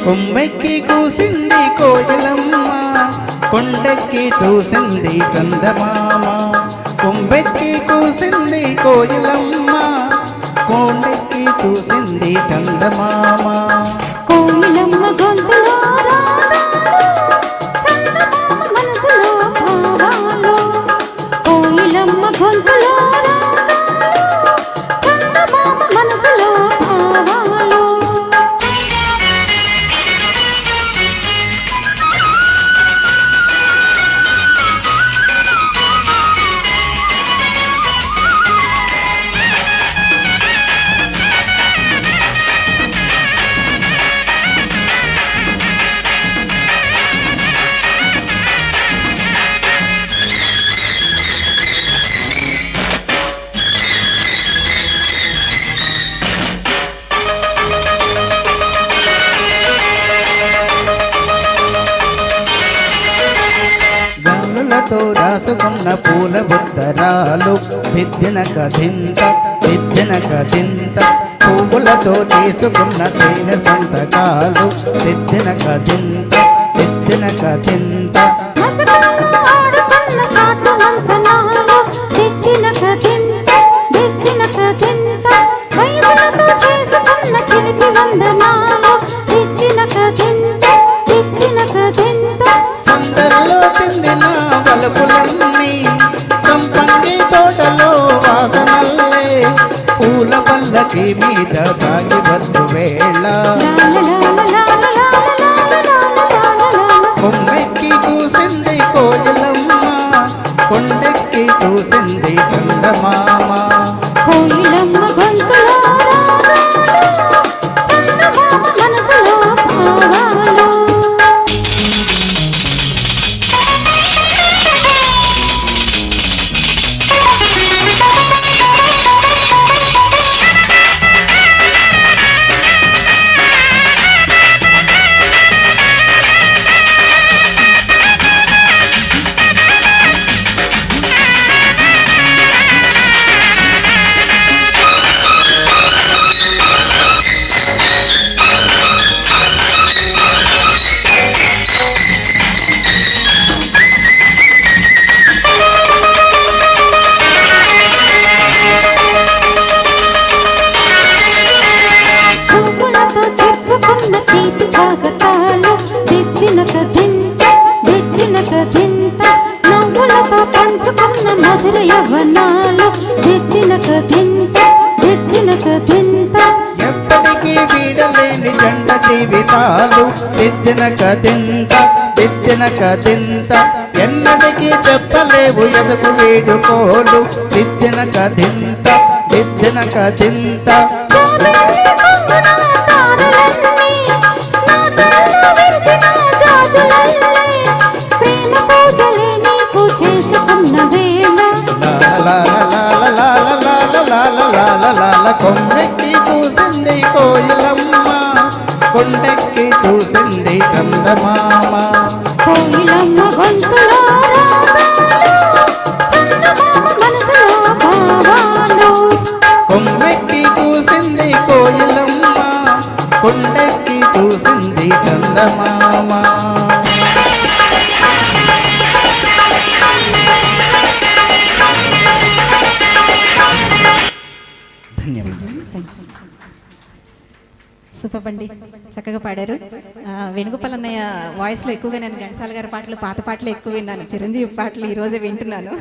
కొమ్మెక్కి కూసింది కోయిలమ్మ, కొండెక్కి చూసింది చందమామ. కొమ్మెక్కి కూసింది కోయిలమ్మ, కొండెక్కి చూసింది చందమామ. కోయిలమ్మ గొంతులో చందమామ మనసులో భావాలు. కోయిలమ్మ గొంతులో చందమామ మనసులో భావాలు. గాలులతో రాసుకున్న పూల బుత్తరాలు దిద్దిన కథింత దిద్దిన కథింత. పువ్వులతో తీసుకున్న తేనె సంతకాలు దిద్దిన కథింత దిద్దిన కథింత. మసకల్లో ఆడుకున్న కాటు మంతనాలు దిద్దిన కథింత దిద్దిన కథింత. వయసులతో చేసుకున్న చిలిపి వందనాలు దిద్దిన కథింత దిద్దిన కథింత. సందర్లో తిందిన వలుపులన్నీ సంపంగి తోటలో వాసనల్లే. పూల పల్లకి మీద సాగి వచ్చు వేళ కొమ్మెక్కి కూసింది కోయిలమ్మ, కొండెక్కి చూసింది చందమామ. కోయిలమ్మ గొంతులో చందమామ మనసులో భావాలు. పువ్వులతో చెప్పుకున్న తీపి స్వాగతాలు దిద్దిన కథింత దిద్దిన కథింత. నవ్వులతో పంచుకున్న మధుర యవ్వనాలు దిద్దిన కథింత దిద్దిన కథింత. ఎప్పటికీ వీడలేని జంట జీవితాలు దిద్దిన కథింత దిద్దిన కథింత. ఎన్నటికీ చెప్పలేవు ఎదుగు వేడుకోలు దిద్దిన కథింత దిద్దిన కథింత. కొమ్మెక్కి చూసింది కోయిలమ్మ, కొండెక్కి చూసింది చందమామ. కోయిలమ్మ గొంతులో చందమామ మనసులో భావాలు. కొమ్మెక్కి చూసింది కోయిలమ్మ, కొండెక్కి చూసింది చందమామ. సూపర్ అండి, చక్కగా పాడారు. వేణుగోపాల్ అన్నయ్య వాయిస్లో ఎక్కువగా నేను ఘంటసాల గారి పాటలు, పాత పాటలు ఎక్కువ విన్నాను. చిరంజీవి పాటలు ఈరోజే వింటున్నాను.